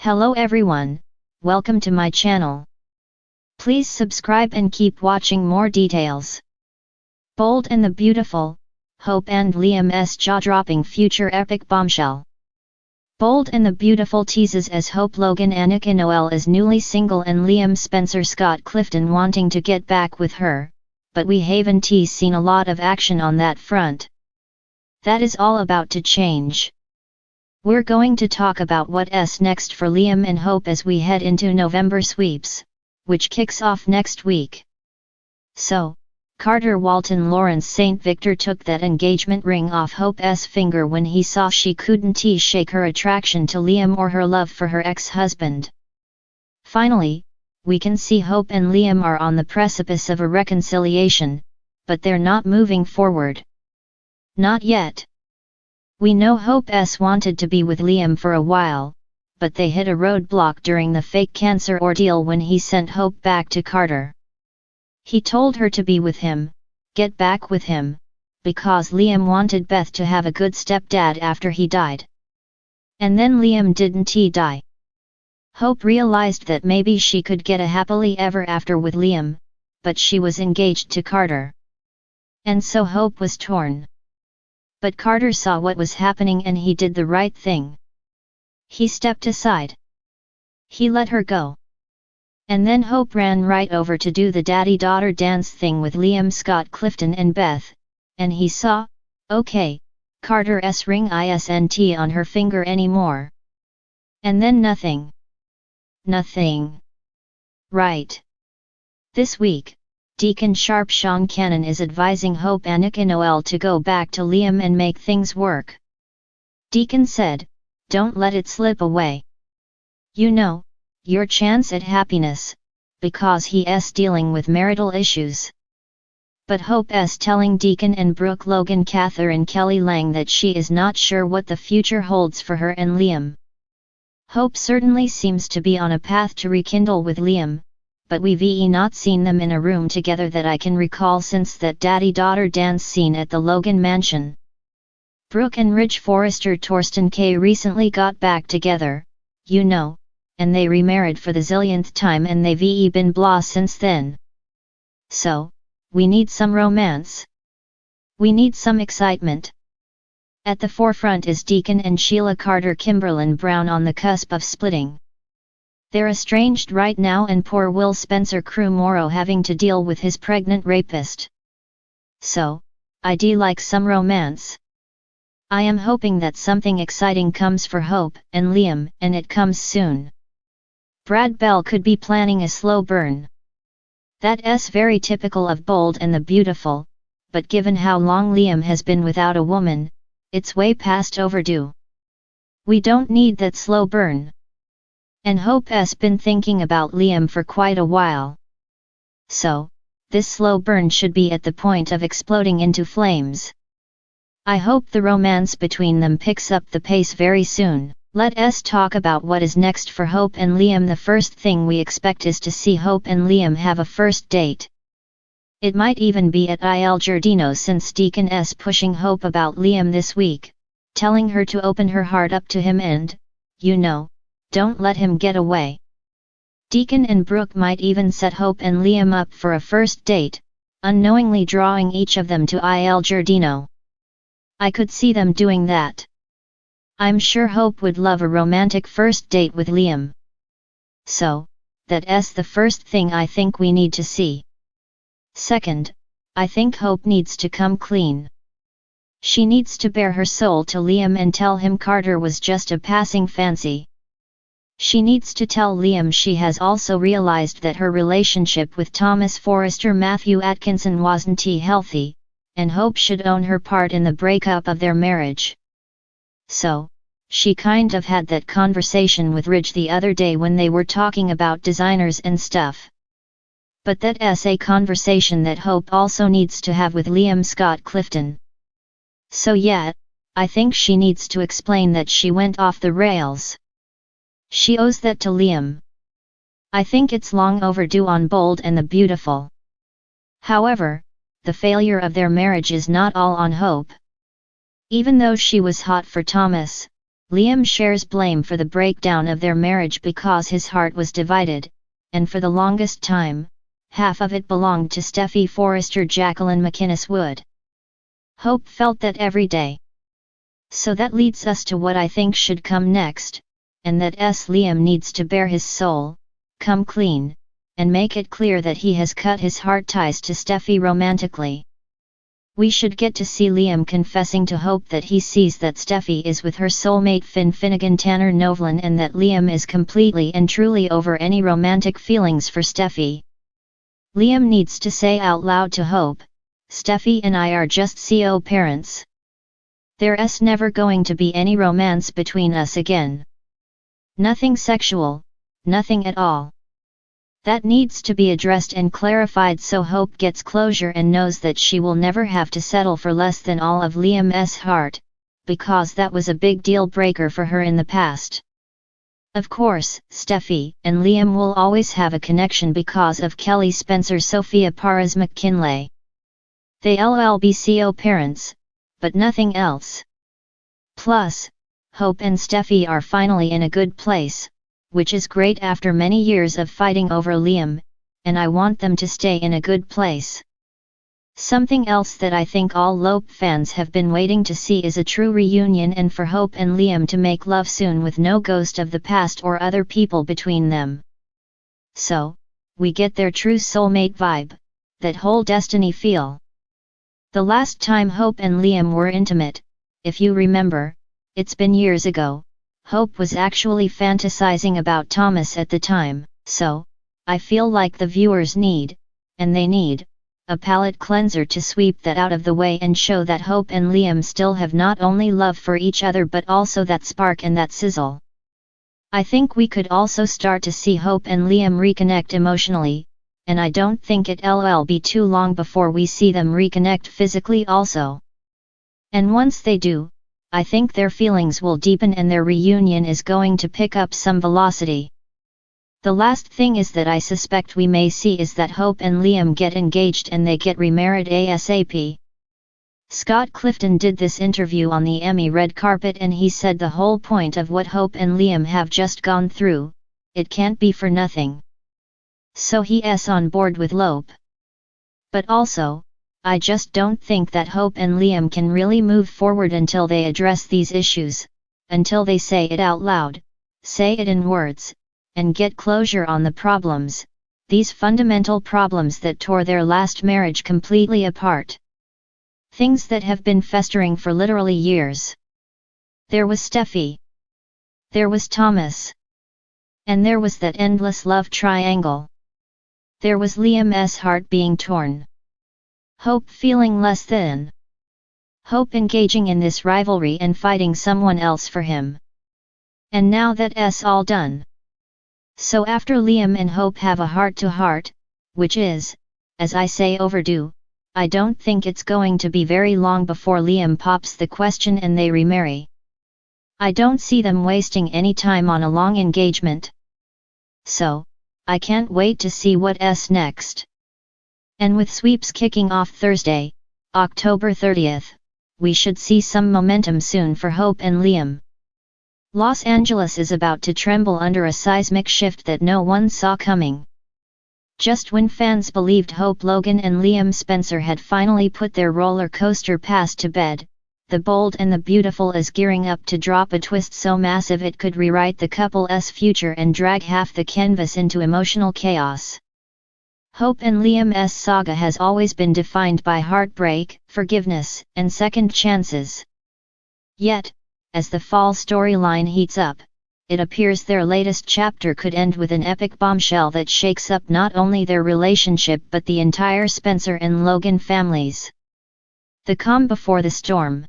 Hello everyone, welcome to my channel. Please subscribe and keep watching more details. Bold and the Beautiful, Hope and Liam's jaw-dropping future epic bombshell. Bold and the Beautiful teases as Hope Logan Annika Noel is newly single and Liam Spencer Scott Clifton wanting to get back with her, but we haven't seen a lot of action on that front. That is all about to change. We're going to talk about what's next for Liam and Hope as we head into November sweeps, which kicks off next week. So, Carter Walton Lawrence St. Victor took that engagement ring off Hope's finger when he saw she couldn't shake her attraction to Liam or her love for her ex-husband. Finally, we can see Hope and Liam are on the precipice of a reconciliation, but they're not moving forward. Not yet. We know Hope's wanted to be with Liam for a while, but they hit a roadblock during the fake cancer ordeal when he sent Hope back to Carter. He told her to be with him, get back with him, because Liam wanted Beth to have a good stepdad after he died. And then Liam didn't die. Hope realized that maybe she could get a happily ever after with Liam, but she was engaged to Carter. And so Hope was torn. But Carter saw what was happening and he did the right thing. He stepped aside. He let her go. And then Hope ran right over to do the daddy-daughter dance thing with Liam Scott Clifton and Beth, and he saw, okay, Carter's ring isn't on her finger anymore. And then nothing. Nothing. Right. This week, Deacon Sharp Sean Cannon is advising Hope Annika Noel to go back to Liam and make things work. Deacon said, don't let it slip away. You know, your chance at happiness, because he's dealing with marital issues. But Hope's telling Deacon and Brooke Logan Catherine Kelly Lang that she is not sure what the future holds for her and Liam. Hope certainly seems to be on a path to rekindle with Liam, but we've not seen them in a room together that I can recall since that daddy-daughter dance scene at the Logan mansion. Brooke and Ridge Forrester Torsten K recently got back together, you know, and they remarried for the zillionth time and they've been blah since then. So, we need some romance. We need some excitement. At the forefront is Deacon and Sheila Carter Kimberlin Brown on the cusp of splitting. They're estranged right now and poor Will Spencer Crew Morrow having to deal with his pregnant rapist. So, I'd like some romance. I am hoping that something exciting comes for Hope and Liam and it comes soon. Brad Bell could be planning a slow burn. That's very typical of Bold and the Beautiful, but given how long Liam has been without a woman, it's way past overdue. We don't need that slow burn. And Hope's been thinking about Liam for quite a while. So, this slow burn should be at the point of exploding into flames. I hope the romance between them picks up the pace very soon. Let's talk about what is next for Hope and Liam. The first thing we expect is to see Hope and Liam have a first date. It might even be at Il Giardino since Deacon's pushing Hope about Liam this week, telling her to open her heart up to him and, you know, don't let him get away. Deacon and Brooke might even set Hope and Liam up for a first date, unknowingly drawing each of them to Il Giardino. I could see them doing that. I'm sure Hope would love a romantic first date with Liam. So, that's the first thing I think we need to see. Second, I think Hope needs to come clean. She needs to bare her soul to Liam and tell him Carter was just a passing fancy. She needs to tell Liam she has also realized that her relationship with Thomas Forrester Matthew Atkinson wasn't healthy, and Hope should own her part in the breakup of their marriage. So, she kind of had that conversation with Ridge the other day when they were talking about designers and stuff. But that's a conversation that Hope also needs to have with Liam Scott Clifton. So yeah, I think she needs to explain that she went off the rails. She owes that to Liam. I think it's long overdue on Bold and the Beautiful. However, the failure of their marriage is not all on Hope. Even though she was hot for Thomas, Liam shares blame for the breakdown of their marriage because his heart was divided, and for the longest time, half of it belonged to Steffi Forrester Jacqueline McInnes Wood. Hope felt that every day. So that leads us to what I think should come next, and that Liam needs to bare his soul, come clean, and make it clear that he has cut his heart ties to Steffi romantically. We should get to see Liam confessing to Hope that he sees that Steffi is with her soulmate Finn Finnegan Tanner Novlan and that Liam is completely and truly over any romantic feelings for Steffi. Liam needs to say out loud to Hope, "Steffi and I are just co-parents. There's never going to be any romance between us again. Nothing sexual, nothing at all." That needs to be addressed and clarified so Hope gets closure and knows that she will never have to settle for less than all of Liam's heart, because that was a big deal breaker for her in the past. Of course, Steffi and Liam will always have a connection because of Kelly Spencer Sophia Paras McKinley. They'll be co-parents, but nothing else. Plus, Hope and Steffi are finally in a good place, which is great after many years of fighting over Liam, and I want them to stay in a good place. Something else that I think all Lope fans have been waiting to see is a true reunion and for Hope and Liam to make love soon with no ghost of the past or other people between them. So, we get their true soulmate vibe, that whole destiny feel. The last time Hope and Liam were intimate, if you remember, it's been years ago. Hope was actually fantasizing about Thomas at the time, so, I feel like the viewers need, and they need, a palate cleanser to sweep that out of the way and show that Hope and Liam still have not only love for each other but also that spark and that sizzle. I think we could also start to see Hope and Liam reconnect emotionally, and I don't think it'll be too long before we see them reconnect physically also. And once they do, I think their feelings will deepen and their reunion is going to pick up some velocity. The last thing is that I suspect we may see is that Hope and Liam get engaged and they get remarried ASAP. Scott Clifton did this interview on the Emmy red carpet and he said the whole point of what Hope and Liam have just gone through, it can't be for nothing. So he's on board with Lope. But also, I just don't think that Hope and Liam can really move forward until they address these issues, until they say it out loud, say it in words, and get closure on the problems, these fundamental problems that tore their last marriage completely apart. Things that have been festering for literally years. There was Steffi. There was Thomas. And there was that endless love triangle. There was Liam's heart being torn. Hope feeling less than. Hope engaging in this rivalry and fighting someone else for him. And now that's all done. So after Liam and Hope have a heart-to-heart, which is, as I say, overdue, I don't think it's going to be very long before Liam pops the question and they remarry. I don't see them wasting any time on a long engagement. So, I can't wait to see what's next. And with sweeps kicking off Thursday, October 30th, we should see some momentum soon for Hope and Liam. Los Angeles is about to tremble under a seismic shift that no one saw coming. Just when fans believed Hope Logan and Liam Spencer had finally put their roller coaster past to bed, The Bold and the Beautiful is gearing up to drop a twist so massive it could rewrite the couple's future and drag half the canvas into emotional chaos. Hope and Liam's saga has always been defined by heartbreak, forgiveness, and second chances. Yet, as the fall storyline heats up, it appears their latest chapter could end with an epic bombshell that shakes up not only their relationship but the entire Spencer and Logan families. The calm before the storm.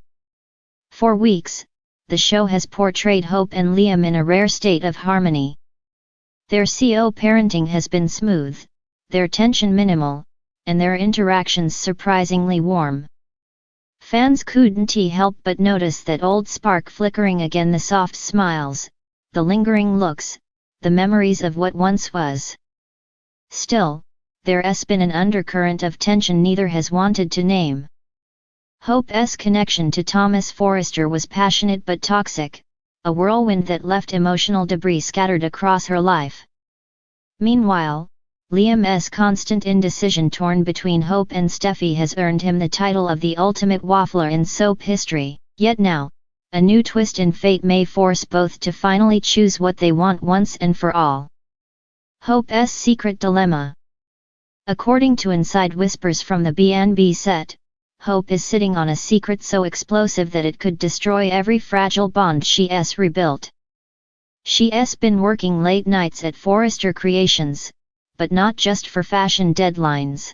For weeks, the show has portrayed Hope and Liam in a rare state of harmony. Their co-parenting has been smooth, their tension minimal, and their interactions surprisingly warm. Fans couldn't help but notice that old spark flickering again, the soft smiles, the lingering looks, the memories of what once was. Still, there's been an undercurrent of tension neither has wanted to name. Hope's connection to Thomas Forrester was passionate but toxic, a whirlwind that left emotional debris scattered across her life. Meanwhile, Liam's constant indecision torn between Hope and Steffi has earned him the title of the ultimate waffler in soap history. Yet now, a new twist in fate may force both to finally choose what they want once and for all. Hope's secret dilemma. According to inside whispers from the B&B set, Hope is sitting on a secret so explosive that it could destroy every fragile bond she's rebuilt. She's been working late nights at Forrester Creations, but not just for fashion deadlines.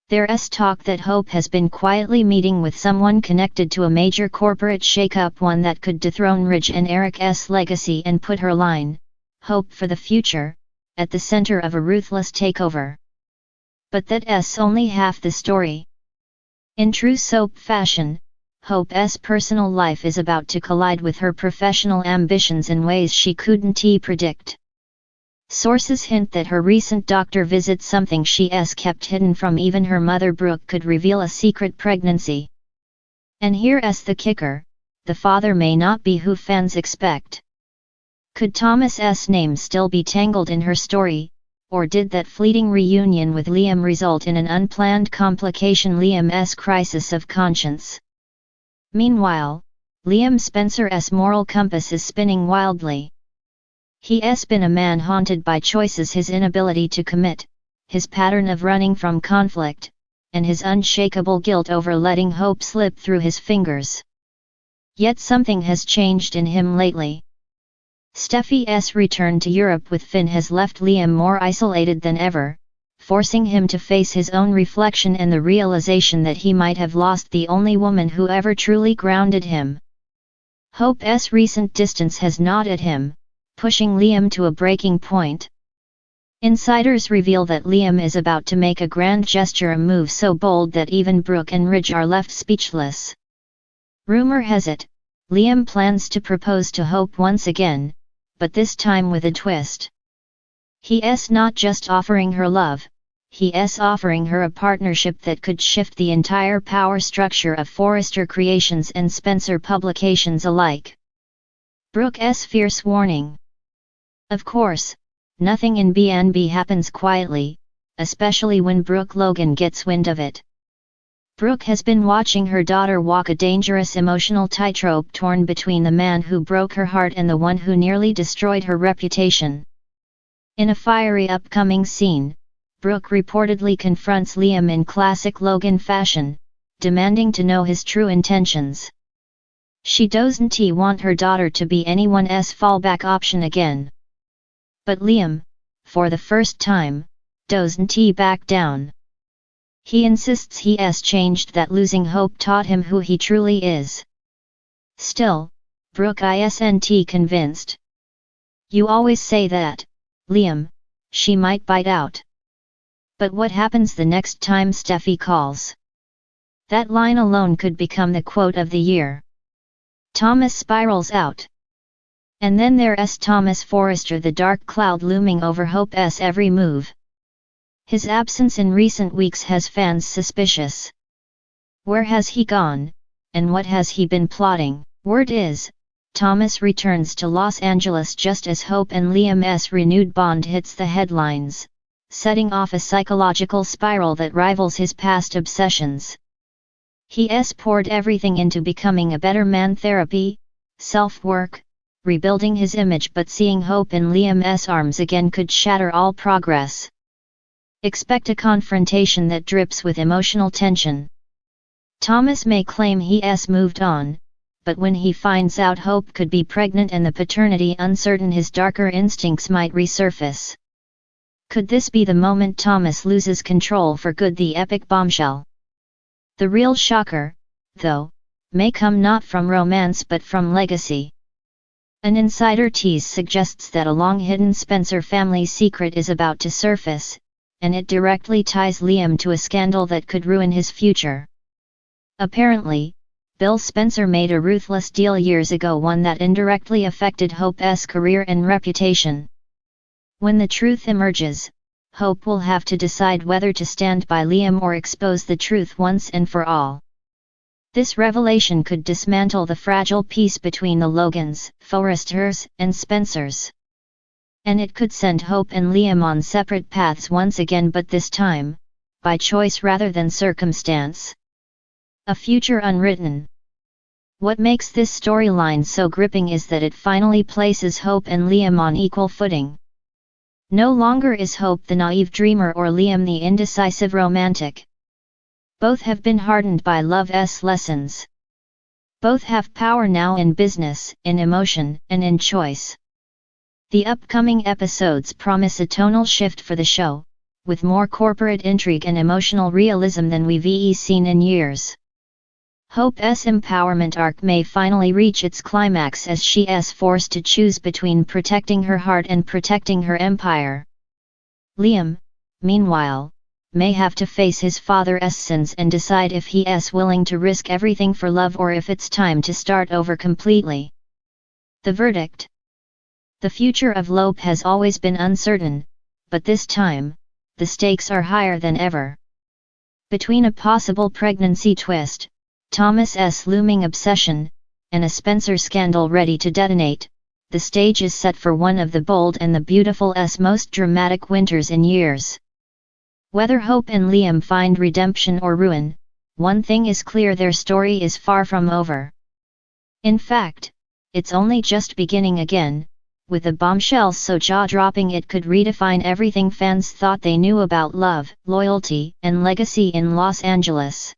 There's talk that Hope has been quietly meeting with someone connected to a major corporate shakeup, one that could dethrone Ridge and Eric's legacy and put her line, Hope for the Future, at the center of a ruthless takeover. But that's only half the story. In true soap fashion, Hope's personal life is about to collide with her professional ambitions in ways she couldn't predict. Sources hint that her recent doctor visit, something she's kept hidden from even her mother Brooke, could reveal a secret pregnancy. And here's the kicker: the father may not be who fans expect. Could Thomas's name still be tangled in her story, or did that fleeting reunion with Liam result in an unplanned complication, Liam's crisis of conscience? Meanwhile, Liam Spencer's moral compass is spinning wildly. He's been a man haunted by choices, his inability to commit, his pattern of running from conflict, and his unshakable guilt over letting Hope slip through his fingers. Yet something has changed in him lately. Steffi's return to Europe with Finn has left Liam more isolated than ever, forcing him to face his own reflection and the realization that he might have lost the only woman who ever truly grounded him. Hope's recent distance has gnawed at him, pushing Liam to a breaking point. Insiders reveal that Liam is about to make a grand gesture, a move so bold that even Brooke and Ridge are left speechless. Rumor has it, Liam plans to propose to Hope once again, but this time with a twist. He's not just offering her love, he's offering her a partnership that could shift the entire power structure of Forrester Creations and Spencer Publications alike. Brooke's fierce warning. Of course, nothing in B&B happens quietly, especially when Brooke Logan gets wind of it. Brooke has been watching her daughter walk a dangerous emotional tightrope, torn between the man who broke her heart and the one who nearly destroyed her reputation. In a fiery upcoming scene, Brooke reportedly confronts Liam in classic Logan fashion, demanding to know his true intentions. She doesn't want her daughter to be anyone's fallback option again. But Liam, for the first time, doesn't back down. He insists he's changed, that losing Hope taught him who he truly is. Still, Brooke isn't convinced. You always say that, Liam, she might bite out. But what happens the next time Steffi calls? That line alone could become the quote of the year. Thomas spirals out. And then there's Thomas Forrester, the dark cloud looming over Hope's every move. His absence in recent weeks has fans suspicious. Where has he gone, and what has he been plotting? Word is, Thomas returns to Los Angeles just as Hope and Liam's renewed bond hits the headlines, setting off a psychological spiral that rivals his past obsessions. He's poured everything into becoming a better man, therapy, self-work, rebuilding his image, but seeing Hope in Liam's arms again could shatter all progress. Expect a confrontation that drips with emotional tension. Thomas may claim he's moved on, but when he finds out Hope could be pregnant and the paternity uncertain, his darker instincts might resurface. Could this be the moment Thomas loses control for good, the epic bombshell? The real shocker, though, may come not from romance but from legacy. An insider tease suggests that a long-hidden Spencer family secret is about to surface, and it directly ties Liam to a scandal that could ruin his future. Apparently, Bill Spencer made a ruthless deal years ago, one that indirectly affected Hope's career and reputation. When the truth emerges, Hope will have to decide whether to stand by Liam or expose the truth once and for all. This revelation could dismantle the fragile peace between the Logans, Forresters, and Spencers. And it could send Hope and Liam on separate paths once again, but this time, by choice rather than circumstance. A future unwritten. What makes this storyline so gripping is that it finally places Hope and Liam on equal footing. No longer is Hope the naive dreamer or Liam the indecisive romantic. Both have been hardened by love's lessons. Both have power now in business, in emotion, and in choice. The upcoming episodes promise a tonal shift for the show, with more corporate intrigue and emotional realism than we've seen in years. Hope's empowerment arc may finally reach its climax as she is forced to choose between protecting her heart and protecting her empire. Liam, meanwhile, may have to face his father's sins and decide if he is willing to risk everything for love or if it's time to start over completely. The verdict. The future of Lope has always been uncertain, but this time, the stakes are higher than ever. Between a possible pregnancy twist, Thomas's looming obsession, and a Spencer scandal ready to detonate, the stage is set for one of the Bold and the Beautiful's most dramatic winters in years. Whether Hope and Liam find redemption or ruin, one thing is clear: their story is far from over. In fact, it's only just beginning again, with a bombshell so jaw-dropping it could redefine everything fans thought they knew about love, loyalty, and legacy in Los Angeles.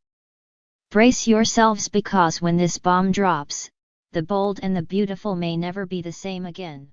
Brace yourselves, because when this bomb drops, the Bold and the Beautiful may never be the same again.